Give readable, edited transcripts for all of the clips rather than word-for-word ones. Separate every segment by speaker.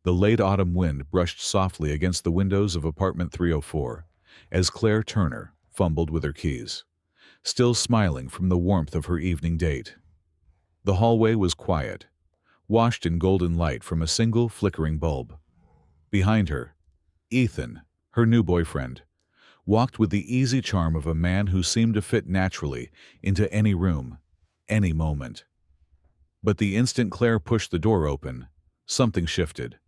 Speaker 1: The late autumn wind brushed softly against the windows of apartment 304 as Claire Turner fumbled with her keys, still smiling from the warmth of her evening date. The hallway was quiet, washed in golden light from a single flickering bulb. Behind her, Ethan, her new boyfriend, walked with the easy charm of a man who seemed to fit naturally into any room, any moment. But the instant Claire pushed the door open, something shifted.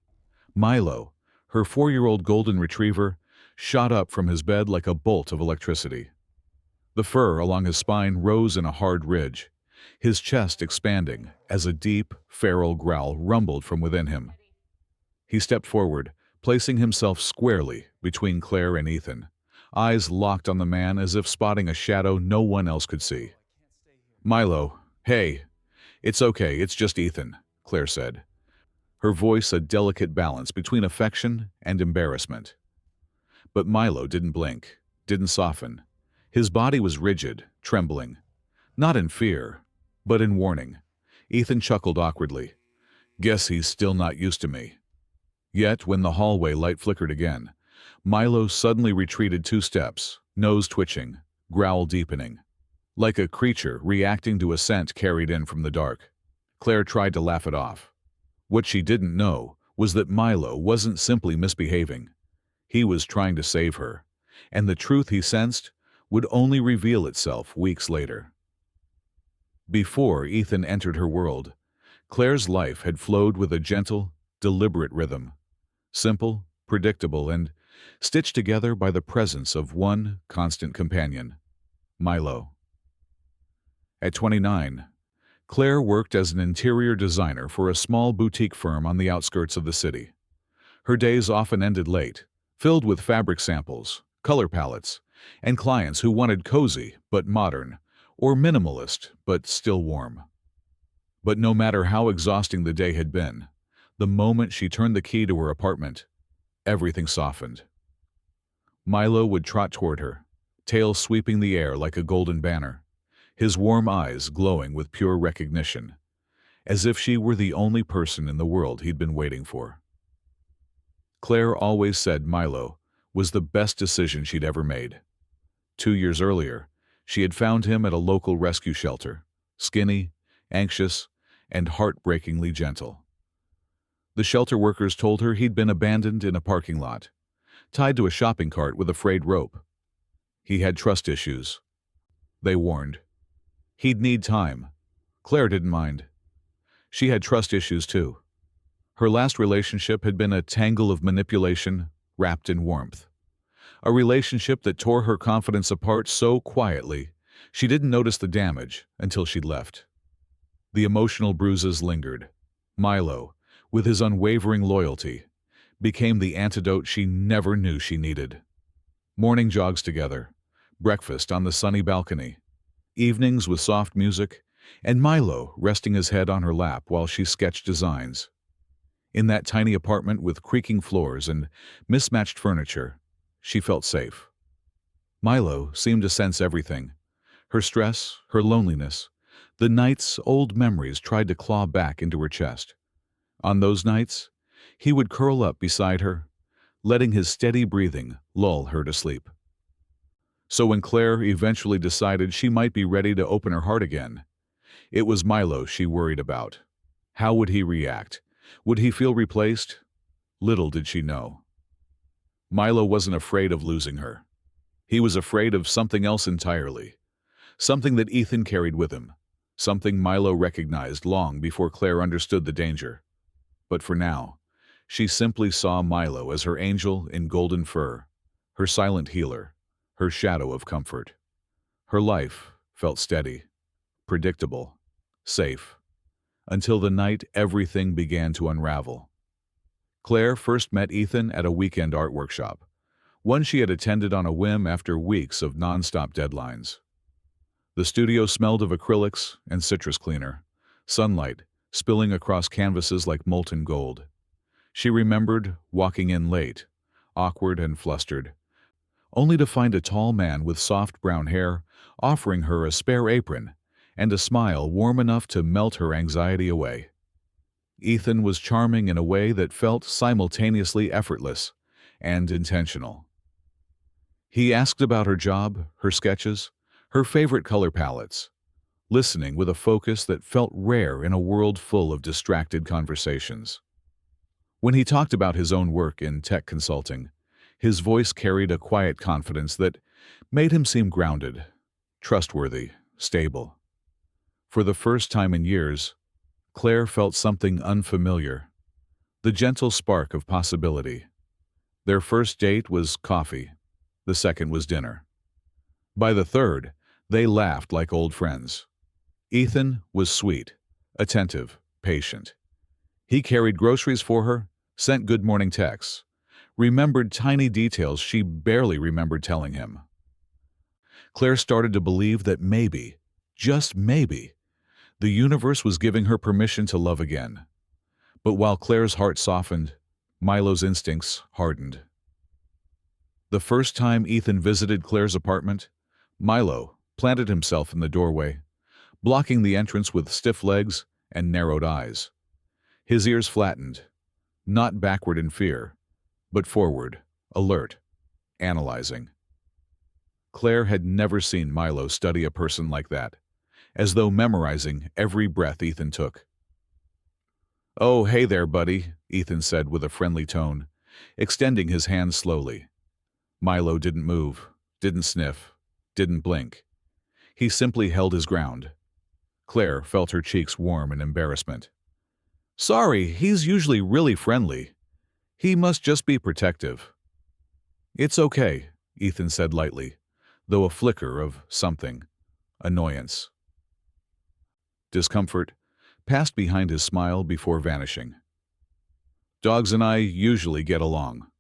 Speaker 1: Milo, her 4-year-old golden retriever, shot up from his bed like a bolt of electricity. The fur along his spine rose in a hard ridge, his chest expanding as a deep, feral growl rumbled from within him. He stepped forward, placing himself squarely between Claire and Ethan, eyes locked on the man as if spotting a shadow no one else could see. "Milo, hey, it's okay, it's just Ethan," Claire said, her voice a delicate balance between affection and embarrassment. But Milo didn't blink, didn't soften. His body was rigid, trembling. Not in fear, but in warning. Ethan chuckled awkwardly. "Guess he's still not used to me." Yet, when the hallway light flickered again, Milo suddenly retreated 2 steps, nose twitching, growl deepening. Like a creature reacting to a scent carried in from the dark. Claire tried to laugh it off. What she didn't know was that Milo wasn't simply misbehaving. He was trying to save her, and the truth he sensed would only reveal itself weeks later. Before Ethan entered her world, Claire's life had flowed with a gentle, deliberate rhythm. Simple, predictable, and stitched together by the presence of one constant companion, Milo. At 29, Claire worked as an interior designer for a small boutique firm on the outskirts of the city. Her days often ended late, filled with fabric samples, color palettes, and clients who wanted cozy but modern, or minimalist but still warm. But no matter how exhausting the day had been, the moment she turned the key to her apartment, everything softened. Milo would trot toward her, tail sweeping the air like a golden banner, his warm eyes glowing with pure recognition, as if she were the only person in the world he'd been waiting for. Claire always said Milo was the best decision she'd ever made. 2 years earlier, she had found him at a local rescue shelter, skinny, anxious, and heartbreakingly gentle. The shelter workers told her he'd been abandoned in a parking lot, tied to a shopping cart with a frayed rope. He had trust issues, they warned. He'd need time. Claire didn't mind. She had trust issues too. Her last relationship had been a tangle of manipulation wrapped in warmth. A relationship that tore her confidence apart so quietly, she didn't notice the damage until she'd left. The emotional bruises lingered. Milo, with his unwavering loyalty, became the antidote she never knew she needed. Morning jogs together, breakfast on the sunny balcony, evenings with soft music, and Milo resting his head on her lap while she sketched designs. In that tiny apartment with creaking floors and mismatched furniture, she felt safe. Milo seemed to sense everything. Her stress, her loneliness, the nights old memories tried to claw back into her chest. On those nights, he would curl up beside her, letting his steady breathing lull her to sleep. So when Claire eventually decided she might be ready to open her heart again, it was Milo she worried about. How would he react? Would he feel replaced? Little did she know. Milo wasn't afraid of losing her. He was afraid of something else entirely. Something that Ethan carried with him. Something Milo recognized long before Claire understood the danger. But for now, she simply saw Milo as her angel in golden fur, her silent healer, her shadow of comfort. Her life felt steady, predictable, safe, until the night everything began to unravel. Claire first met Ethan at a weekend art workshop, one she had attended on a whim after weeks of non-stop deadlines. The studio smelled of acrylics and citrus cleaner, sunlight spilling across canvases like molten gold. She remembered walking in late, awkward and flustered, only to find a tall man with soft brown hair offering her a spare apron and a smile warm enough to melt her anxiety away. Ethan was charming in a way that felt simultaneously effortless and intentional. He asked about her job, her sketches, her favorite color palettes, listening with a focus that felt rare in a world full of distracted conversations. When he talked about his own work in tech consulting, his voice carried a quiet confidence that made him seem grounded, trustworthy, stable. For the first time in years, Claire felt something unfamiliar, the gentle spark of possibility. Their first date was coffee, the second was dinner. By the third, they laughed like old friends. Ethan was sweet, attentive, patient. He carried groceries for her, sent good morning texts, remembered tiny details she barely remembered telling him. Claire started to believe that maybe, just maybe, the universe was giving her permission to love again. But while Claire's heart softened, Milo's instincts hardened. The first time Ethan visited Claire's apartment, Milo planted himself in the doorway, blocking the entrance with stiff legs and narrowed eyes. His ears flattened, not backward in fear, but forward, alert, analyzing. Claire had never seen Milo study a person like that, as though memorizing every breath Ethan took. "Oh, hey there, buddy," Ethan said with a friendly tone, extending his hand slowly. Milo didn't move, didn't sniff, didn't blink. He simply held his ground. Claire felt her cheeks warm in embarrassment. "Sorry, he's usually really friendly. He must just be protective." "It's okay," Ethan said lightly, though a flicker of something, annoyance, discomfort, passed behind his smile before vanishing. "Dogs and I usually get along."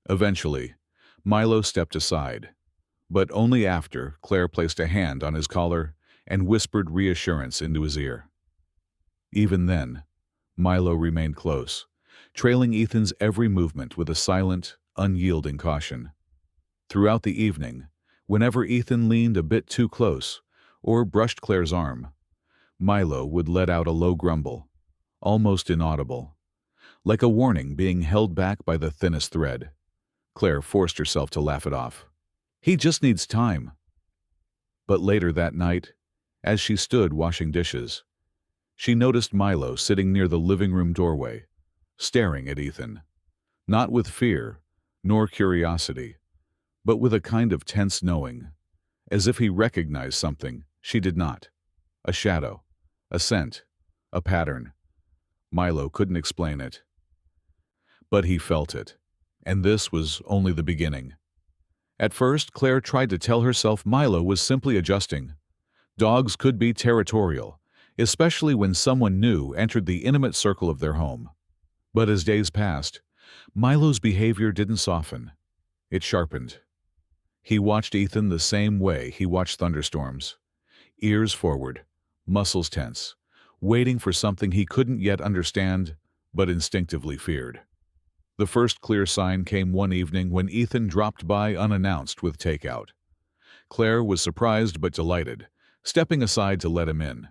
Speaker 1: Eventually, Milo stepped aside, but only after Claire placed a hand on his collar and whispered reassurance into his ear. Even then, Milo remained close, trailing Ethan's every movement with a silent, unyielding caution. Throughout the evening, whenever Ethan leaned a bit too close or brushed Claire's arm, Milo would let out a low grumble, almost inaudible, like a warning being held back by the thinnest thread. Claire forced herself to laugh it off. "He just needs time." But later that night, as she stood washing dishes, she noticed Milo sitting near the living room doorway, staring at Ethan, not with fear nor curiosity, but with a kind of tense knowing, as if he recognized something she did not. A shadow, a scent, a pattern. Milo couldn't explain it. But he felt it, and this was only the beginning. At first, Claire tried to tell herself Milo was simply adjusting. Dogs could be territorial, especially when someone new entered the intimate circle of their home. But as days passed, Milo's behavior didn't soften. It sharpened. He watched Ethan the same way he watched thunderstorms. Ears forward, muscles tense, waiting for something he couldn't yet understand, but instinctively feared. The first clear sign came one evening when Ethan dropped by unannounced with takeout. Claire was surprised but delighted, stepping aside to let him in.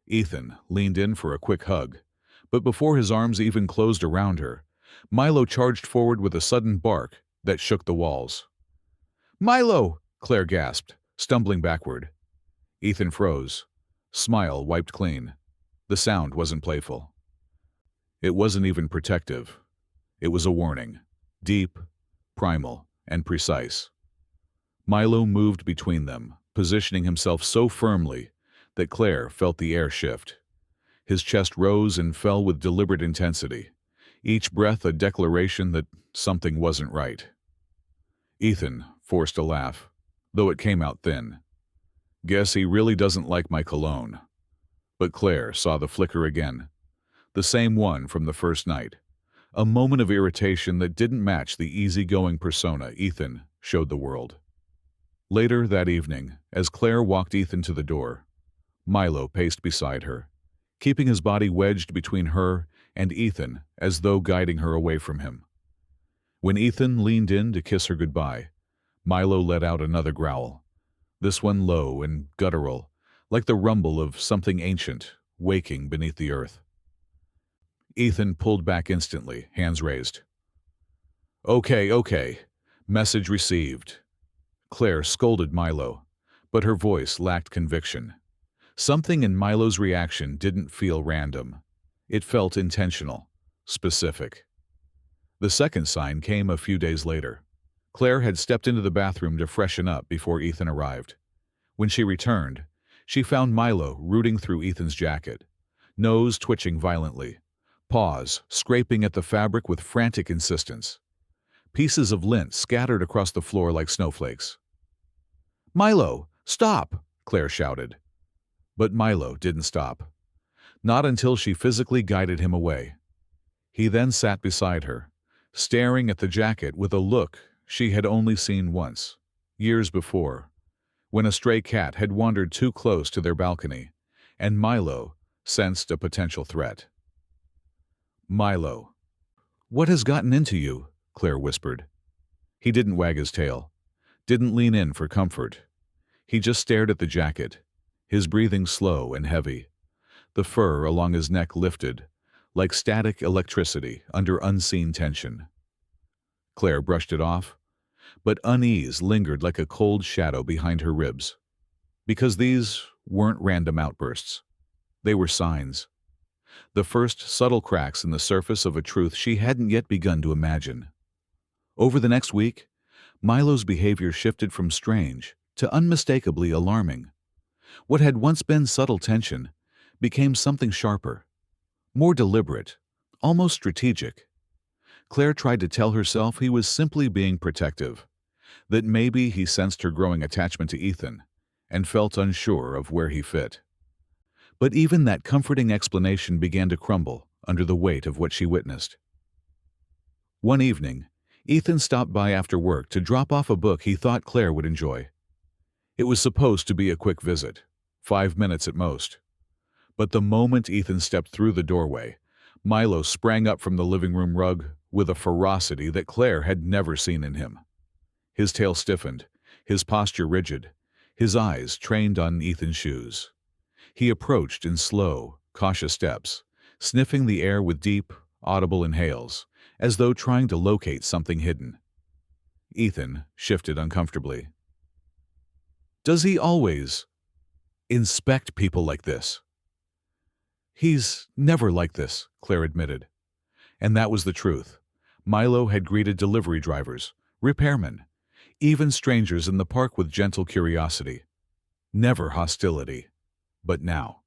Speaker 1: Ethan leaned in for a quick hug, but before his arms even closed around her, Milo charged forward with a sudden bark that shook the walls. "Milo!" Claire gasped, stumbling backward. Ethan froze. Smile wiped clean. The sound wasn't playful. It wasn't even protective. It was a warning, deep, primal, and precise. Milo moved between them, positioning himself so firmly that Claire felt the air shift. His chest rose and fell with deliberate intensity, each breath a declaration that something wasn't right. Ethan forced a laugh, though it came out thin. "Guess he really doesn't like my cologne." But Claire saw the flicker again, the same one from the first night, a moment of irritation that didn't match the easygoing persona Ethan showed the world. Later that evening, as Claire walked Ethan to the door, Milo paced beside her, keeping his body wedged between her and Ethan as though guiding her away from him. When Ethan leaned in to kiss her goodbye, Milo let out another growl, this one low and guttural, like the rumble of something ancient waking beneath the earth. Ethan pulled back instantly, hands raised. Okay, okay. Message received. Claire scolded Milo, but her voice lacked conviction. Something in Milo's reaction didn't feel random. It felt intentional, specific. The second sign came a few days later. Claire had stepped into the bathroom to freshen up before Ethan arrived. When she returned, she found Milo rooting through Ethan's jacket, nose twitching violently, paws scraping at the fabric with frantic insistence. Pieces of lint scattered across the floor like snowflakes. "Milo, stop!" Claire shouted. But Milo didn't stop. Not until she physically guided him away. He then sat beside her, staring at the jacket with a look she had only seen once, years before, when a stray cat had wandered too close to their balcony, and Milo sensed a potential threat. "Milo, what has gotten into you?" Claire whispered. He didn't wag his tail, didn't lean in for comfort. He just stared at the jacket, his breathing slow and heavy. The fur along his neck lifted, like static electricity under unseen tension. Claire brushed it off, but unease lingered like a cold shadow behind her ribs. Because these weren't random outbursts. They were signs. The first subtle cracks in the surface of a truth she hadn't yet begun to imagine. Over the next week, Milo's behavior shifted from strange to unmistakably alarming. What had once been subtle tension became something sharper, more deliberate, almost strategic. Claire tried to tell herself he was simply being protective, that maybe he sensed her growing attachment to Ethan and felt unsure of where he fit. But even that comforting explanation began to crumble under the weight of what she witnessed. One evening, Ethan stopped by after work to drop off a book he thought Claire would enjoy. It was supposed to be a quick visit, 5 minutes at most. But the moment Ethan stepped through the doorway, Milo sprang up from the living room rug with a ferocity that Claire had never seen in him. His tail stiffened, his posture rigid, his eyes trained on Ethan's shoes. He approached in slow, cautious steps, sniffing the air with deep, audible inhales, as though trying to locate something hidden. Ethan shifted uncomfortably. "Does he always inspect people like this?" "He's never like this," Claire admitted. And that was the truth. Milo had greeted delivery drivers, repairmen, even strangers in the park with gentle curiosity. Never hostility. But now.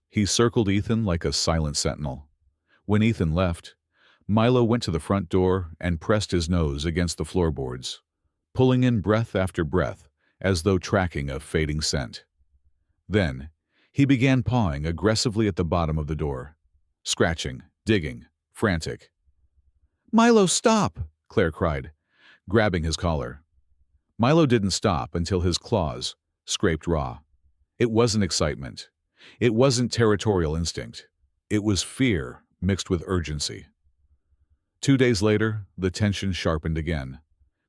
Speaker 1: He circled Ethan like a silent sentinel. When Ethan left, Milo went to the front door and pressed his nose against the floorboards, pulling in breath after breath as though tracking a fading scent. Then, he began pawing aggressively at the bottom of the door, scratching, digging, frantic. "Milo, stop!" Claire cried, grabbing his collar. Milo didn't stop until his claws scraped raw. It wasn't excitement. It wasn't territorial instinct. It was fear mixed with urgency. 2 days later, the tension sharpened again.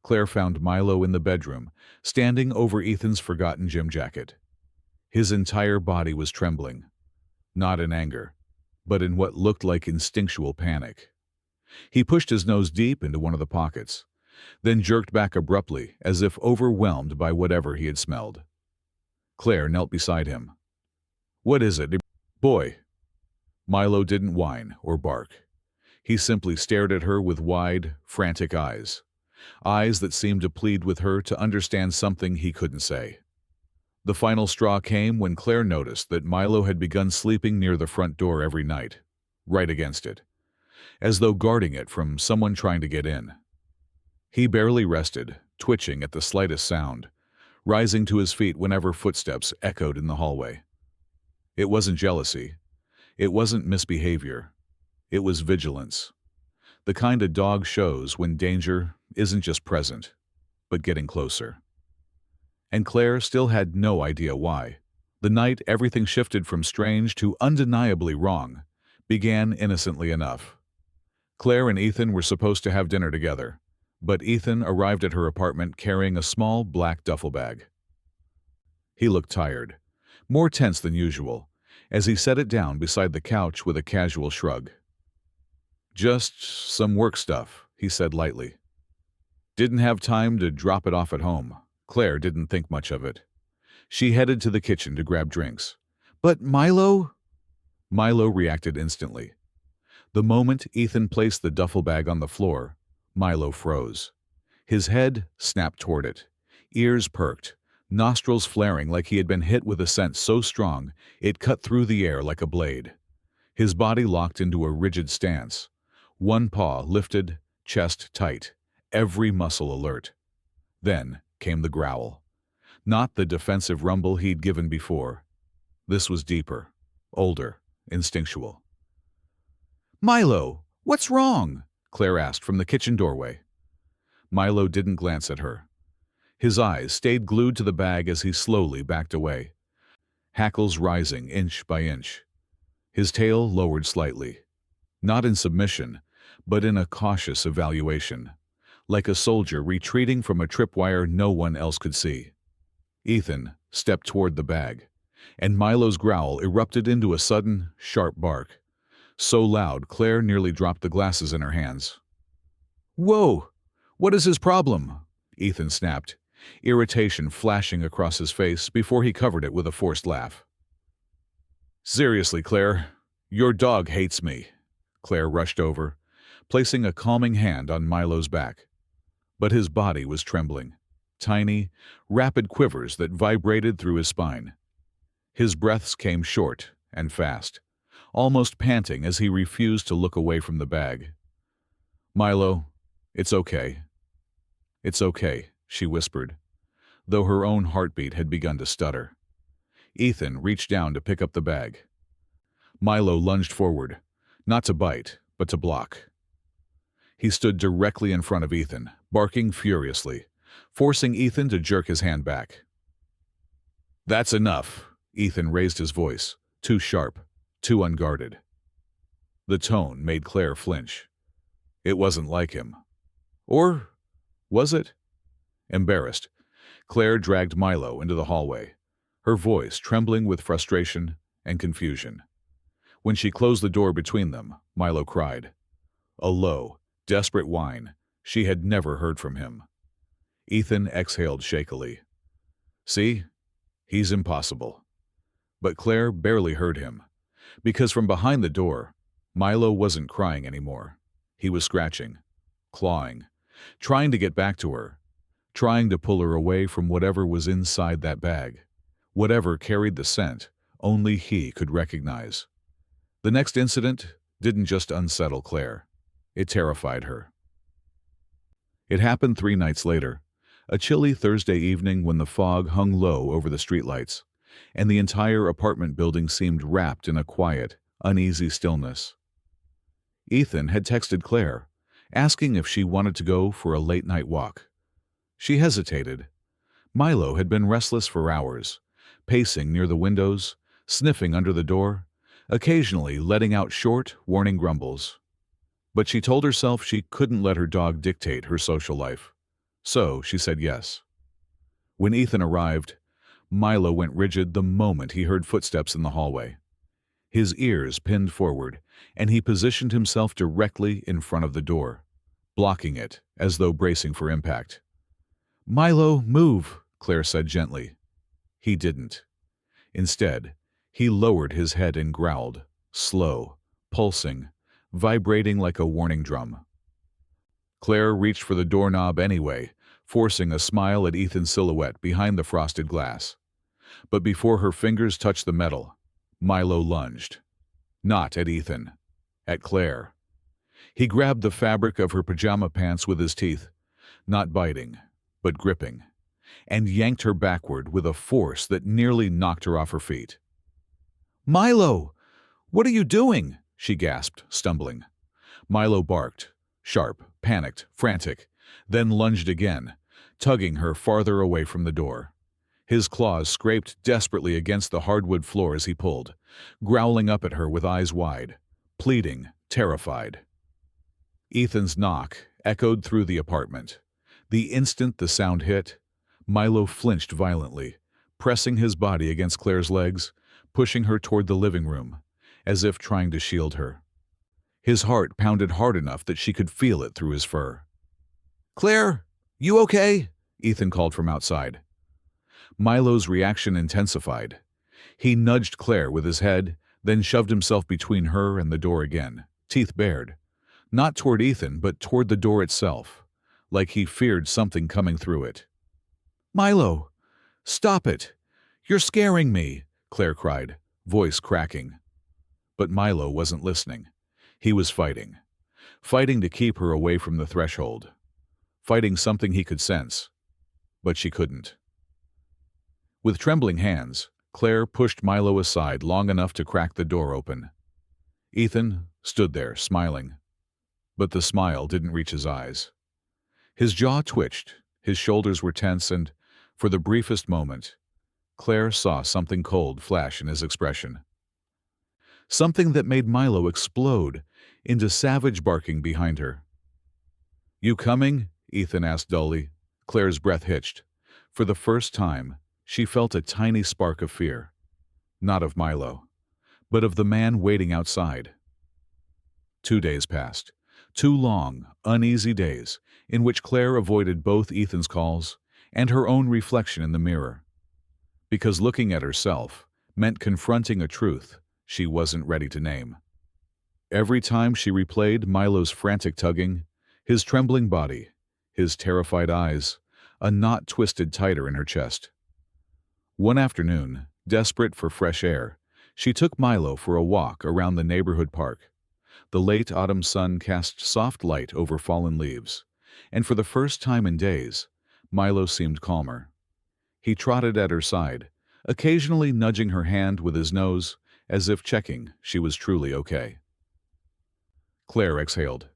Speaker 1: Claire found Milo in the bedroom, standing over Ethan's forgotten gym jacket. His entire body was trembling, not in anger, but in what looked like instinctual panic. He pushed his nose deep into one of the pockets, then jerked back abruptly as if overwhelmed by whatever he had smelled. Claire knelt beside him. "What is it, boy?" Milo didn't whine or bark. He simply stared at her with wide, frantic eyes. Eyes that seemed to plead with her to understand something he couldn't say. The final straw came when Claire noticed that Milo had begun sleeping near the front door every night, right against it, as though guarding it from someone trying to get in. He barely rested, twitching at the slightest sound, rising to his feet whenever footsteps echoed in the hallway. It wasn't jealousy. It wasn't misbehavior. It was vigilance. The kind a dog shows when danger isn't just present, but getting closer. And Claire still had no idea why. The night everything shifted from strange to undeniably wrong began innocently enough. Claire and Ethan were supposed to have dinner together, but Ethan arrived at her apartment carrying a small black duffel bag. He looked tired, more tense than usual, as he set it down beside the couch with a casual shrug. "Just some work stuff," he said lightly. "Didn't have time to drop it off at home." Claire didn't think much of it. She headed to the kitchen to grab drinks. "But Milo?" Milo reacted instantly. The moment Ethan placed the duffel bag on the floor, Milo froze. His head snapped toward it, ears perked, nostrils flaring like he had been hit with a scent so strong it cut through the air like a blade. His body locked into a rigid stance, one paw lifted, chest tight, every muscle alert. Then came the growl. Not the defensive rumble he'd given before. This was deeper, older, instinctual. "Milo, what's wrong?" Claire asked from the kitchen doorway. Milo didn't glance at her. His eyes stayed glued to the bag as he slowly backed away, hackles rising inch by inch. His tail lowered slightly, not in submission, but in a cautious evaluation, like a soldier retreating from a tripwire no one else could see. Ethan stepped toward the bag, and Milo's growl erupted into a sudden, sharp bark, so loud Claire nearly dropped the glasses in her hands. "Whoa! What is his problem?" Ethan snapped, irritation flashing across his face before he covered it with a forced laugh. "Seriously, Claire, your dog hates me." Claire rushed over, placing a calming hand on Milo's back. But his body was trembling, tiny, rapid quivers that vibrated through his spine. His breaths came short and fast, almost panting as he refused to look away from the bag. "Milo, it's okay. It's okay," she whispered, though her own heartbeat had begun to stutter. Ethan reached down to pick up the bag. Milo lunged forward, not to bite, but to block. He stood directly in front of Ethan, barking furiously, forcing Ethan to jerk his hand back. "That's enough," Ethan raised his voice, too sharp, too unguarded. The tone made Claire flinch. It wasn't like him. Or was it? Embarrassed, Claire dragged Milo into the hallway, her voice trembling with frustration and confusion. When she closed the door between them, Milo cried. A low, desperate whine she had never heard from him. Ethan exhaled shakily. "See? He's impossible." But Claire barely heard him, because from behind the door, Milo wasn't crying anymore. He was scratching, clawing, trying to get back to her, trying to pull her away from whatever was inside that bag, whatever carried the scent only he could recognize. The next incident didn't just unsettle Claire. It terrified her. It happened 3 nights later, a chilly Thursday evening when the fog hung low over the streetlights, and the entire apartment building seemed wrapped in a quiet, uneasy stillness. Ethan had texted Claire, asking if she wanted to go for a late-night walk. She hesitated. Milo had been restless for hours, pacing near the windows, sniffing under the door, occasionally letting out short, warning grumbles. But she told herself she couldn't let her dog dictate her social life. So she said yes. When Ethan arrived, Milo went rigid the moment he heard footsteps in the hallway. His ears pinned forward, and he positioned himself directly in front of the door, blocking it as though bracing for impact. "Milo, move," Claire said gently. He didn't. Instead, he lowered his head and growled, slow, pulsing, vibrating like a warning drum. Claire reached for the doorknob anyway, forcing a smile at Ethan's silhouette behind the frosted glass. But before her fingers touched the metal, Milo lunged. Not at Ethan, at Claire. He grabbed the fabric of her pajama pants with his teeth, not biting, but gripping, and yanked her backward with a force that nearly knocked her off her feet. "Milo! What are you doing?" she gasped, stumbling. Milo barked, sharp, panicked, frantic, then lunged again, tugging her farther away from the door. His claws scraped desperately against the hardwood floor as he pulled, growling up at her with eyes wide, pleading, terrified. Ethan's knock echoed through the apartment. The instant the sound hit, Milo flinched violently, pressing his body against Claire's legs, pushing her toward the living room, as if trying to shield her. His heart pounded hard enough that she could feel it through his fur. "Claire, you okay?" Ethan called from outside. Milo's reaction intensified. He nudged Claire with his head, then shoved himself between her and the door again, teeth bared. Not toward Ethan, but toward the door itself, like he feared something coming through it. "Milo, stop it! You're scaring me!" Claire cried, voice cracking. But Milo wasn't listening. He was fighting. Fighting to keep her away from the threshold. Fighting something he could sense. But she couldn't. With trembling hands, Claire pushed Milo aside long enough to crack the door open. Ethan stood there, smiling. But the smile didn't reach his eyes. His jaw twitched, his shoulders were tense, and, for the briefest moment, Claire saw something cold flash in his expression. Something that made Milo explode into savage barking behind her. "You coming?" Ethan asked dully. Claire's breath hitched. For the first time, she felt a tiny spark of fear. Not of Milo, but of the man waiting outside. 2 days passed. 2 long, uneasy days in which Claire avoided both Ethan's calls and her own reflection in the mirror. Because looking at herself meant confronting a truth she wasn't ready to name. Every time she replayed Milo's frantic tugging, his trembling body, his terrified eyes, a knot twisted tighter in her chest. One afternoon, desperate for fresh air, she took Milo for a walk around the neighborhood park. The late autumn sun cast soft light over fallen leaves, and for the first time in days, Milo seemed calmer. He trotted at her side, occasionally nudging her hand with his nose, as if checking she was truly okay. Claire exhaled.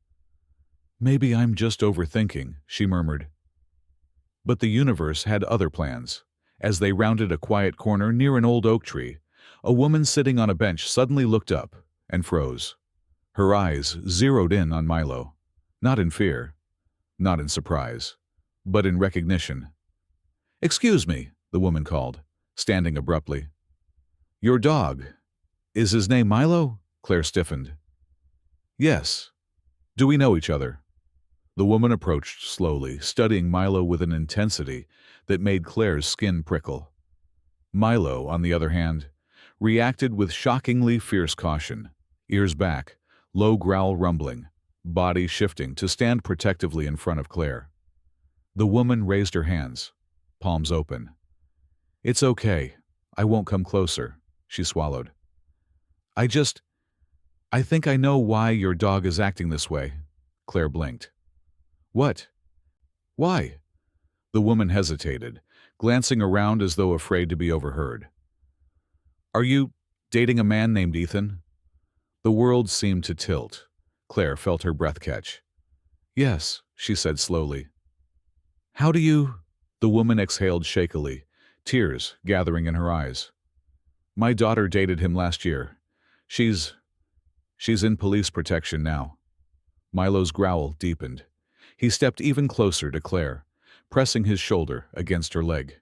Speaker 1: "Maybe I'm just overthinking," she murmured. But the universe had other plans. As they rounded a quiet corner near an old oak tree, a woman sitting on a bench suddenly looked up and froze. Her eyes zeroed in on Milo, not in fear, not in surprise, but in recognition. "Excuse me," the woman called, standing abruptly. "Your dog. Is his name Milo?" Claire stiffened. "Yes. Do we know each other?" The woman approached slowly, studying Milo with an intensity that made Claire's skin prickle. Milo, on the other hand, reacted with shockingly fierce caution, ears back, low growl rumbling, body shifting to stand protectively in front of Claire. The woman raised her hands, palms open. "It's okay. I won't come closer," she swallowed. I think I know why your dog is acting this way." Claire blinked. "What? Why?" The woman hesitated, glancing around as though afraid to be overheard. "Are you dating a man named Ethan?" The world seemed to tilt. Claire felt her breath catch. "Yes," she said slowly. "How do you—" The woman exhaled shakily, tears gathering in her eyes. "My daughter dated him last year. She's in police protection now." Milo's growl deepened. He stepped even closer to Claire, pressing his shoulder against her leg.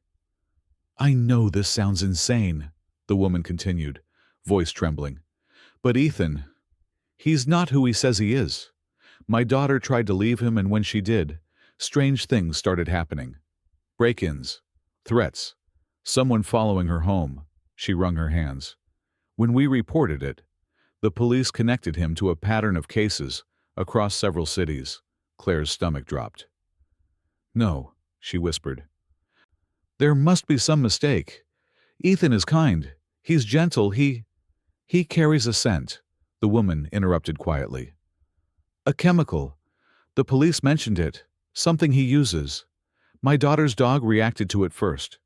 Speaker 1: "I know this sounds insane," the woman continued, voice trembling. "But Ethan, he's not who he says he is. My daughter tried to leave him, and when she did, strange things started happening. Break-ins, threats, someone following her home." She wrung her hands. "When we reported it, the police connected him to a pattern of cases across several cities." Claire's stomach dropped. "No," she whispered. "There must be some mistake. Ethan is kind. He's gentle. He carries a scent," the woman interrupted quietly. "A chemical. The police mentioned it. Something he uses. My daughter's dog reacted to it first.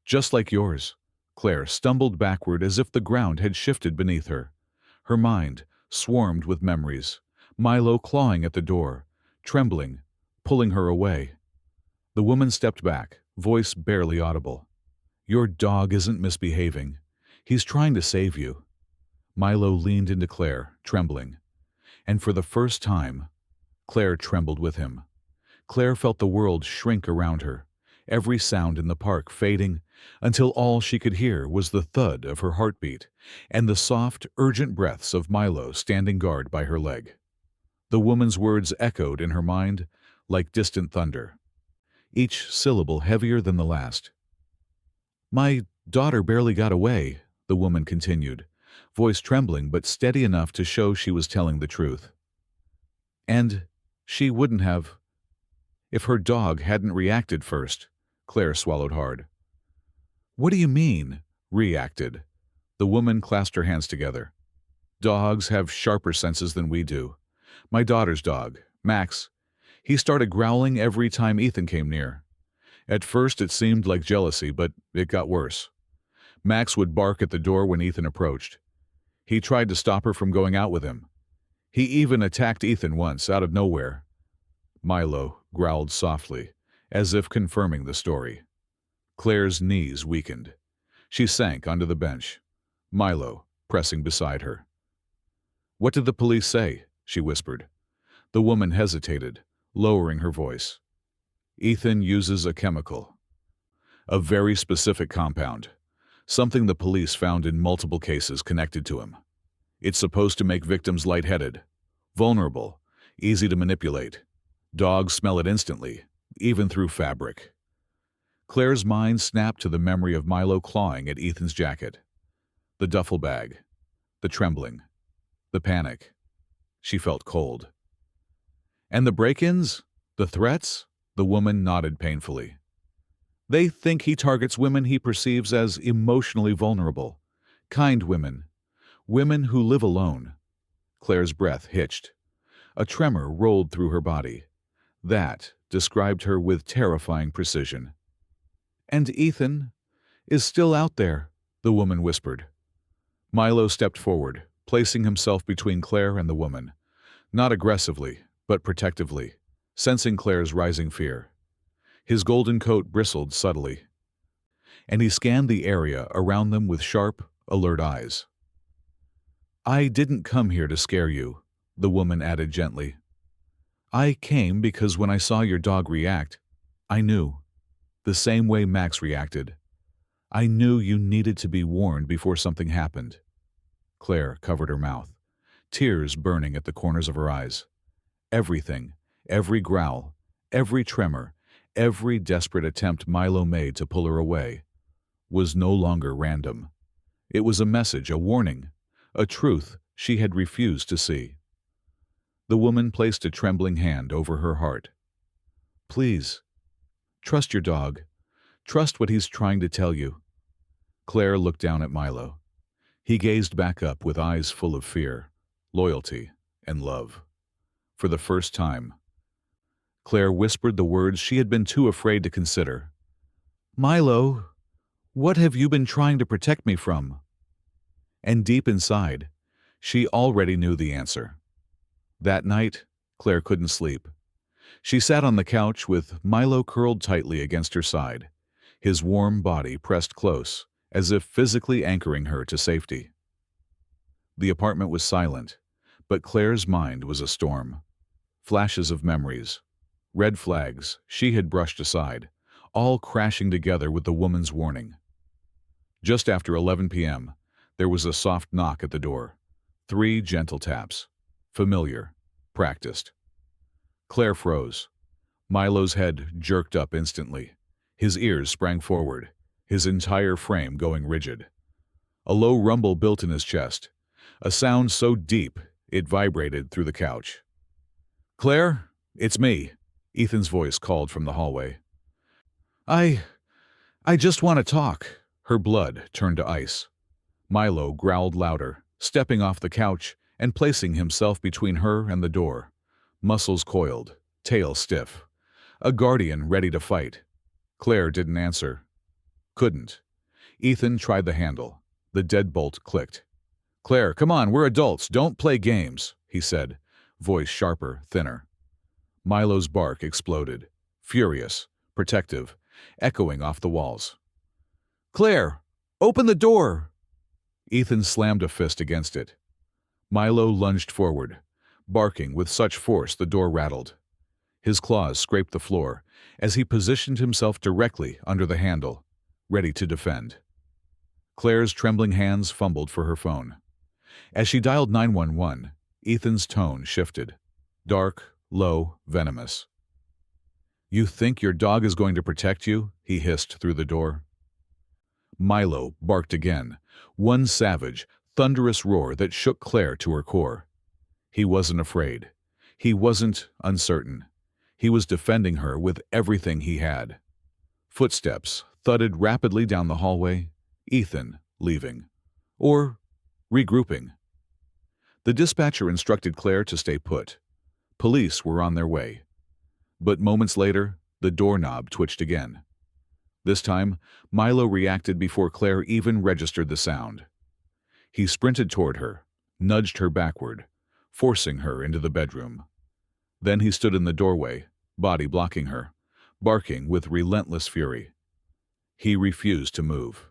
Speaker 1: Just like yours." Claire stumbled backward as if the ground had shifted beneath her. Her mind swarmed with memories. Milo clawing at the door, trembling, pulling her away. The woman stepped back, voice barely audible. "Your dog isn't misbehaving. He's trying to save you." Milo leaned into Claire, trembling. And for the first time, Claire trembled with him. Claire felt the world shrink around her, every sound in the park fading until all she could hear was the thud of her heartbeat and the soft, urgent breaths of Milo standing guard by her leg. The woman's words echoed in her mind like distant thunder, each syllable heavier than the last. "My daughter barely got away," the woman continued, voice trembling but steady enough to show she was telling the truth. "And she wouldn't have if her dog hadn't reacted first." Claire swallowed hard. "What do you mean, reacted?" The woman clasped her hands together. "Dogs have sharper senses than we do. My daughter's dog, Max, he started growling every time Ethan came near. At first it seemed like jealousy, but it got worse. Max would bark at the door when Ethan approached. He tried to stop her from going out with him. He even attacked Ethan once, out of nowhere." Milo growled softly, as if confirming the story. Claire's knees weakened. She sank onto the bench, Milo pressing beside her. "What did the police say?" she whispered. The woman hesitated, lowering her voice. "Ethan uses a chemical. A very specific compound. Something the police found in multiple cases connected to him. It's supposed to make victims lightheaded, vulnerable, easy to manipulate. Dogs smell it instantly, even through fabric." Claire's mind snapped to the memory of Milo clawing at Ethan's jacket. The duffel bag, the trembling, the panic. She felt cold. "And the break-ins? The threats?" The woman nodded painfully. "They think he targets women he perceives as emotionally vulnerable. Kind women. Women who live alone." Claire's breath hitched. A tremor rolled through her body. That described her with terrifying precision. "And Ethan is still out there," the woman whispered. Milo stepped forward, placing himself between Claire and the woman, not aggressively, but protectively, sensing Claire's rising fear. His golden coat bristled subtly, and he scanned the area around them with sharp, alert eyes. "I didn't come here to scare you," the woman added gently. "I came because when I saw your dog react, I knew. The same way Max reacted. I knew you needed to be warned before something happened." Claire covered her mouth, tears burning at the corners of her eyes. Everything, every growl, every tremor, every desperate attempt Milo made to pull her away, was no longer random. It was a message, a warning, a truth she had refused to see. The woman placed a trembling hand over her heart. "Please, trust your dog. Trust what he's trying to tell you." Claire looked down at Milo. He gazed back up with eyes full of fear, loyalty, and love. For the first time, Claire whispered the words she had been too afraid to consider. "Milo, what have you been trying to protect me from?" And deep inside, she already knew the answer. That night, Claire couldn't sleep. She sat on the couch with Milo curled tightly against her side, his warm body pressed close, as if physically anchoring her to safety. The apartment was silent, but Claire's mind was a storm. Flashes of memories, red flags she had brushed aside, all crashing together with the woman's warning. Just after 11 p.m., there was a soft knock at the door. 3 gentle taps. Familiar, practiced. Claire froze. Milo's head jerked up instantly. His ears sprang forward, his entire frame going rigid. A low rumble built in his chest, a sound so deep it vibrated through the couch. "Claire, it's me," Ethan's voice called from the hallway. I just want to talk." Her blood turned to ice. Milo growled louder, stepping off the couch and placing himself between her and the door, muscles coiled, tail stiff, a guardian ready to fight. Claire didn't answer. Couldn't. Ethan tried the handle. The deadbolt clicked. "Claire, come on, we're adults, don't play games," he said, voice sharper, thinner. Milo's bark exploded, furious, protective, echoing off the walls. "Claire, open the door!" Ethan slammed a fist against it. Milo lunged forward, barking with such force the door rattled. His claws scraped the floor as he positioned himself directly under the handle, ready to defend. Claire's trembling hands fumbled for her phone. As she dialed 911, Ethan's tone shifted. Dark, low, venomous. "You think your dog is going to protect you?" he hissed through the door. Milo barked again, one savage, thunderous roar that shook Claire to her core. He wasn't afraid. He wasn't uncertain. He was defending her with everything he had. Footsteps thudded rapidly down the hallway, Ethan leaving. Or regrouping. The dispatcher instructed Claire to stay put. Police were on their way. But moments later, the doorknob twitched again. This time, Milo reacted before Claire even registered the sound. He sprinted toward her, nudged her backward, forcing her into the bedroom. Then he stood in the doorway, body blocking her, barking with relentless fury. He refused to move,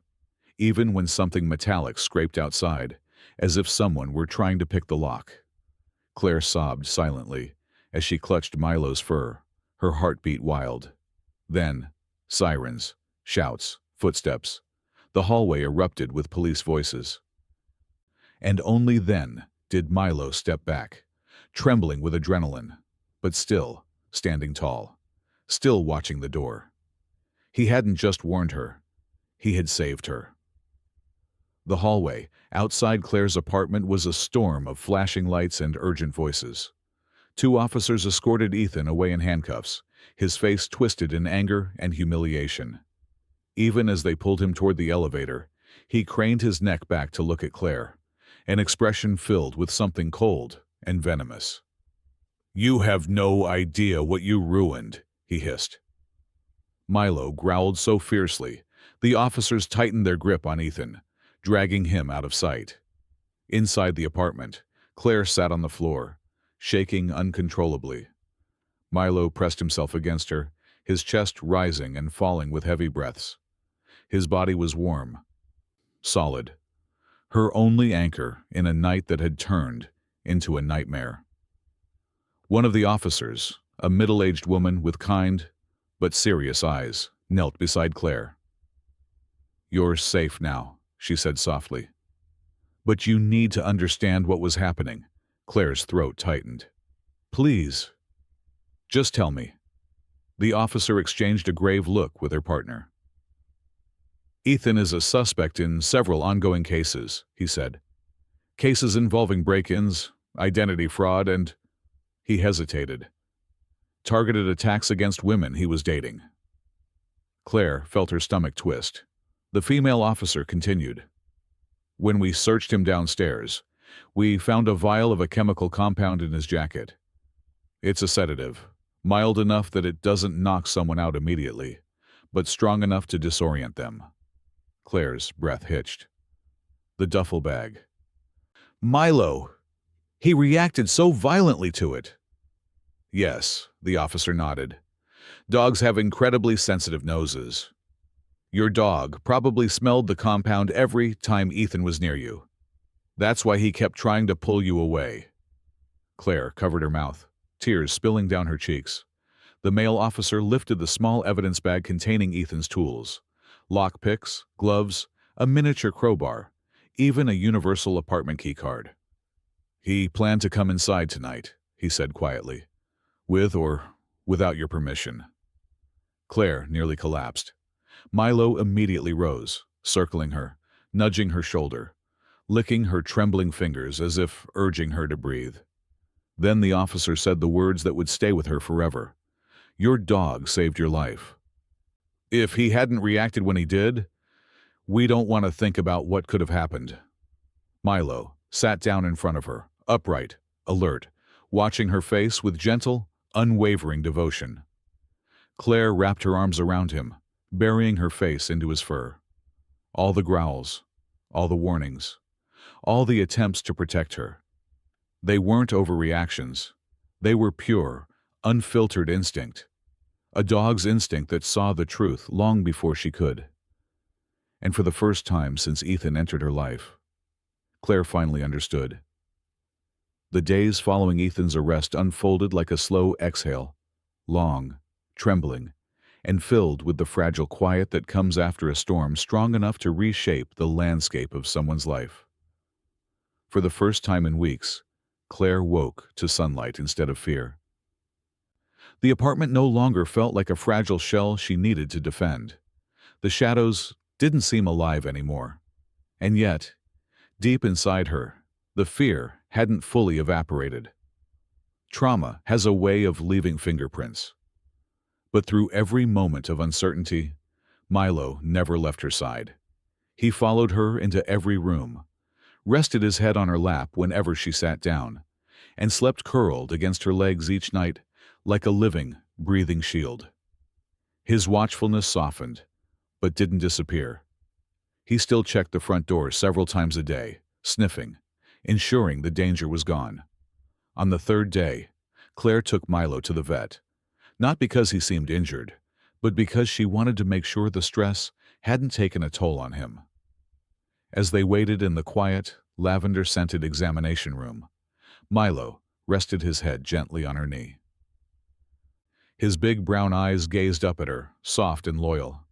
Speaker 1: even when something metallic scraped outside, as if someone were trying to pick the lock. Claire sobbed silently as she clutched Milo's fur, her heartbeat wild. Then, sirens, shouts, footsteps. The hallway erupted with police voices. And only then did Milo step back, trembling with adrenaline, but still standing tall, still watching the door. He hadn't just warned her. He had saved her. The hallway, outside Claire's apartment, was a storm of flashing lights and urgent voices. 2 officers escorted Ethan away in handcuffs, his face twisted in anger and humiliation. Even as they pulled him toward the elevator, he craned his neck back to look at Claire, an expression filled with something cold and venomous. "You have no idea what you ruined," he hissed. Milo growled so fiercely, the officers tightened their grip on Ethan, dragging him out of sight. Inside the apartment, Claire sat on the floor, shaking uncontrollably. Milo pressed himself against her, his chest rising and falling with heavy breaths. His body was warm, solid, her only anchor in a night that had turned into a nightmare. One of the officers, a middle-aged woman with kind but serious eyes, knelt beside Claire. "You're safe now," she said softly. "But you need to understand what was happening." Claire's throat tightened. "Please, just tell me." The officer exchanged a grave look with her partner. "Ethan is a suspect in several ongoing cases," he said. "Cases involving break-ins, identity fraud, and—" He hesitated. "Targeted attacks against women he was dating." Claire felt her stomach twist. The female officer continued. "When we searched him downstairs, we found a vial of a chemical compound in his jacket. It's a sedative, mild enough that it doesn't knock someone out immediately, but strong enough to disorient them." Claire's breath hitched. The duffel bag. "Milo! He reacted so violently to it." "Yes," the officer nodded. "Dogs have incredibly sensitive noses. Your dog probably smelled the compound every time Ethan was near you. That's why he kept trying to pull you away." Claire covered her mouth, tears spilling down her cheeks. The male officer lifted the small evidence bag containing Ethan's tools. Lockpicks, gloves, a miniature crowbar, even a universal apartment key card. "He planned to come inside tonight," he said quietly. "With or without your permission." Claire nearly collapsed. Milo immediately rose, circling her, nudging her shoulder, licking her trembling fingers as if urging her to breathe. Then the officer said the words that would stay with her forever. "Your dog saved your life. If he hadn't reacted when he did, we don't want to think about what could have happened." Milo sat down in front of her, upright, alert, watching her face with gentle, unwavering devotion. Claire wrapped her arms around him, burying her face into his fur. All the growls, all the warnings, all the attempts to protect her. They weren't overreactions. They were pure, unfiltered instinct. A dog's instinct that saw the truth long before she could. And for the first time since Ethan entered her life, Claire finally understood. The days following Ethan's arrest unfolded like a slow exhale, long, trembling, and filled with the fragile quiet that comes after a storm strong enough to reshape the landscape of someone's life. For the first time in weeks, Claire woke to sunlight instead of fear. The apartment no longer felt like a fragile shell she needed to defend. The shadows didn't seem alive anymore. And yet, deep inside her, the fear hadn't fully evaporated. Trauma has a way of leaving fingerprints. But through every moment of uncertainty, Milo never left her side. He followed her into every room, rested his head on her lap whenever she sat down, and slept curled against her legs each night like a living, breathing shield. His watchfulness softened, but didn't disappear. He still checked the front door several times a day, sniffing, ensuring the danger was gone. On the third day, Claire took Milo to the vet, not because he seemed injured, but because she wanted to make sure the stress hadn't taken a toll on him. As they waited in the quiet, lavender-scented examination room, Milo rested his head gently on her knee. His big brown eyes gazed up at her, soft and loyal.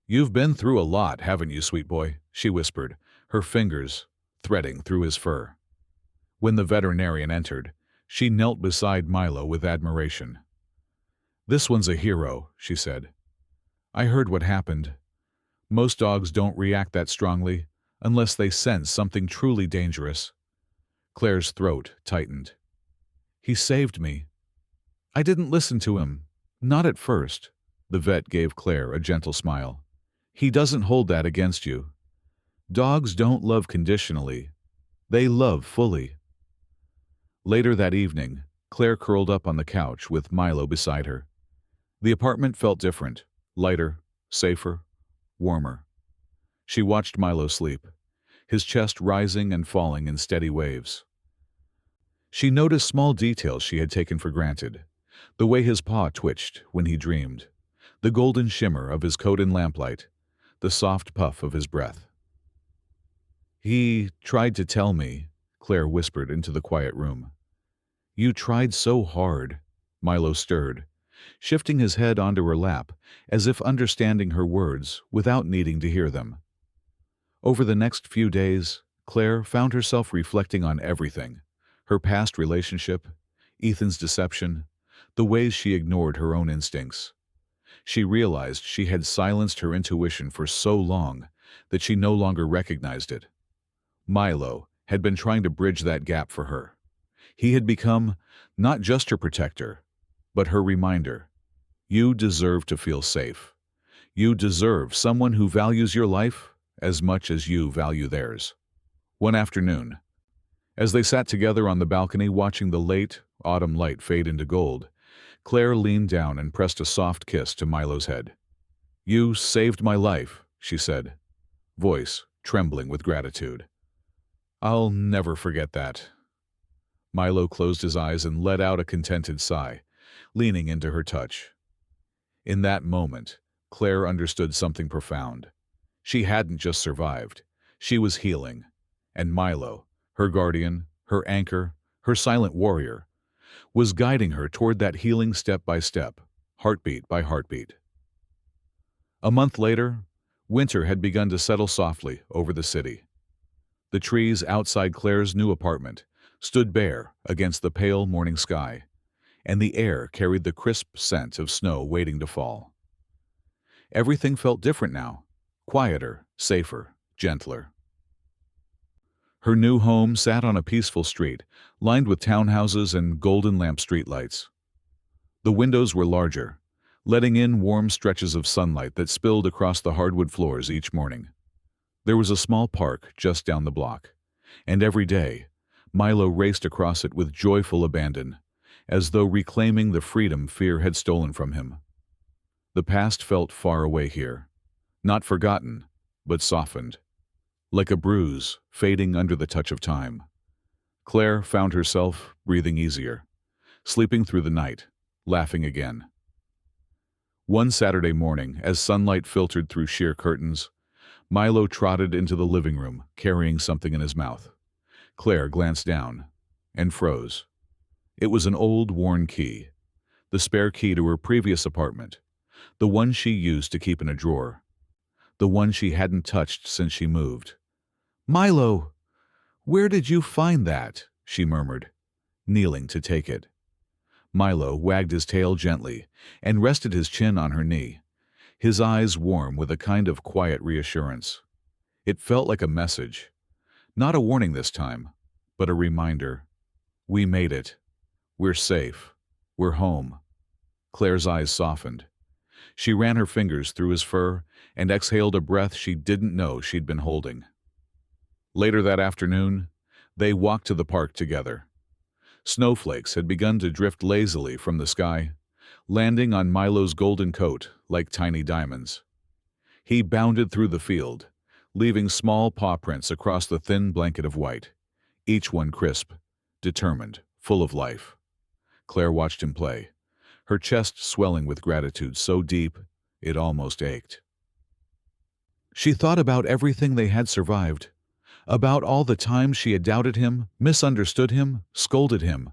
Speaker 1: "You've been through a lot, haven't you, sweet boy?" she whispered, her fingers threading through his fur. When the veterinarian entered, she knelt beside Milo with admiration. "This one's a hero," she said. "I heard what happened. Most dogs don't react that strongly unless they sense something truly dangerous." Claire's throat tightened. "He saved me. I didn't listen to him. Not at first." The vet gave Claire a gentle smile. "He doesn't hold that against you. Dogs don't love conditionally. They love fully." Later that evening, Claire curled up on the couch with Milo beside her. The apartment felt different, lighter, safer, warmer. She watched Milo sleep, his chest rising and falling in steady waves. She noticed small details she had taken for granted, the way his paw twitched when he dreamed, the golden shimmer of his coat in lamplight, the soft puff of his breath. "He tried to tell me," Claire whispered into the quiet room. "You tried so hard." Milo stirred, shifting his head onto her lap, as if understanding her words without needing to hear them. Over the next few days, Claire found herself reflecting on everything: her past relationship, Ethan's deception, the ways she ignored her own instincts. She realized she had silenced her intuition for so long that she no longer recognized it. Milo had been trying to bridge that gap for her. He had become not just her protector, but her reminder. You deserve to feel safe. You deserve someone who values your life as much as you value theirs. One afternoon, as they sat together on the balcony watching the late autumn light fade into gold, Claire leaned down and pressed a soft kiss to Milo's head. "You saved my life," she said, voice trembling with gratitude. "I'll never forget that." Milo closed his eyes and let out a contented sigh, leaning into her touch. In that moment, Claire understood something profound. She hadn't just survived. She was healing. And Milo, her guardian, her anchor, her silent warrior, was guiding her toward that healing step by step, heartbeat by heartbeat. A month later, winter had begun to settle softly over the city. The trees outside Claire's new apartment stood bare against the pale morning sky, and the air carried the crisp scent of snow waiting to fall. Everything felt different now, quieter, safer, gentler. Her new home sat on a peaceful street, lined with townhouses and golden lamp streetlights. The windows were larger, letting in warm stretches of sunlight that spilled across the hardwood floors each morning. There was a small park just down the block, and every day, Milo raced across it with joyful abandon, as though reclaiming the freedom fear had stolen from him. The past felt far away here, not forgotten, but softened, like a bruise fading under the touch of time. Claire found herself breathing easier, sleeping through the night, laughing again. One Saturday morning, as sunlight filtered through sheer curtains, Milo trotted into the living room, carrying something in his mouth. Claire glanced down and froze. It was an old, worn key, the spare key to her previous apartment, the one she used to keep in a drawer, the one she hadn't touched since she moved. "Milo, where did you find that?" she murmured, kneeling to take it. Milo wagged his tail gently and rested his chin on her knee, his eyes warm with a kind of quiet reassurance. It felt like a message, not a warning this time, but a reminder. We made it. We're safe. We're home. Claire's eyes softened. She ran her fingers through his fur and exhaled a breath she didn't know she'd been holding. Later that afternoon, they walked to the park together. Snowflakes had begun to drift lazily from the sky, landing on Milo's golden coat like tiny diamonds. He bounded through the field, leaving small paw prints across the thin blanket of white, each one crisp, determined, full of life. Claire watched him play, her chest swelling with gratitude so deep it almost ached. She thought about everything they had survived, about all the times she had doubted him, misunderstood him, scolded him,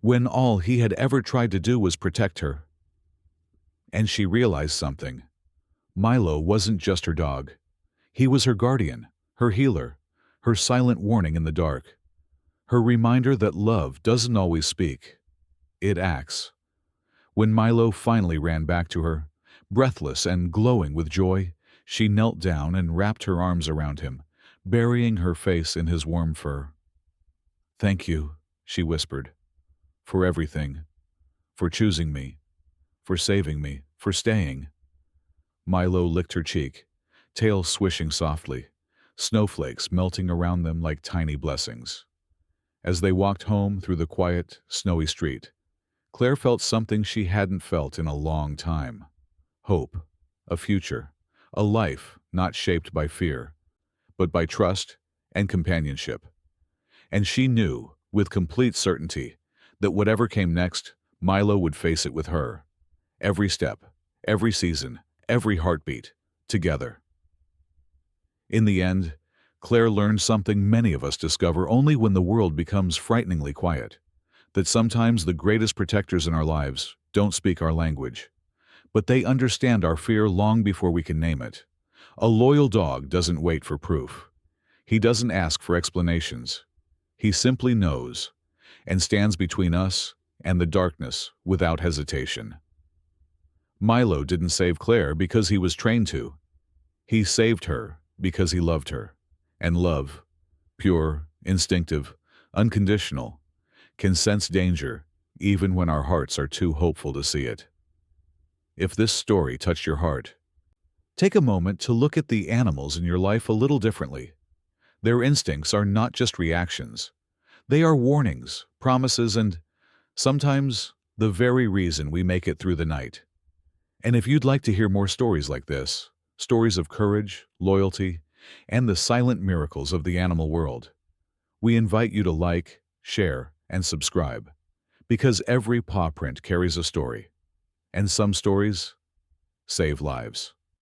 Speaker 1: when all he had ever tried to do was protect her. And she realized something. Milo wasn't just her dog. He was her guardian, her healer, her silent warning in the dark, her reminder that love doesn't always speak. It acts. When Milo finally ran back to her, breathless and glowing with joy, she knelt down and wrapped her arms around him, burying her face in his warm fur. "Thank you," she whispered, "for everything, for choosing me, for saving me, for staying." Milo licked her cheek, tail swishing softly, snowflakes melting around them like tiny blessings. As they walked home through the quiet, snowy street, Claire felt something she hadn't felt in a long time. Hope, a future, a life not shaped by fear, but by trust and companionship. And she knew, with complete certainty, that whatever came next, Milo would face it with her. Every step, every season, every heartbeat, together. In the end, Claire learned something many of us discover only when the world becomes frighteningly quiet, that sometimes the greatest protectors in our lives don't speak our language, but they understand our fear long before we can name it. A loyal dog doesn't wait for proof. He doesn't ask for explanations. He simply knows, and stands between us and the darkness without hesitation. Milo didn't save Claire because he was trained to. He saved her because he loved her. And love, pure, instinctive, unconditional, can sense danger even when our hearts are too hopeful to see it. If this story touched your heart, take a moment to look at the animals in your life a little differently. Their instincts are not just reactions. They are warnings, promises, and sometimes the very reason we make it through the night. And if you'd like to hear more stories like this, stories of courage, loyalty, and the silent miracles of the animal world, we invite you to like, share, and subscribe, because every paw print carries a story, and some stories save lives.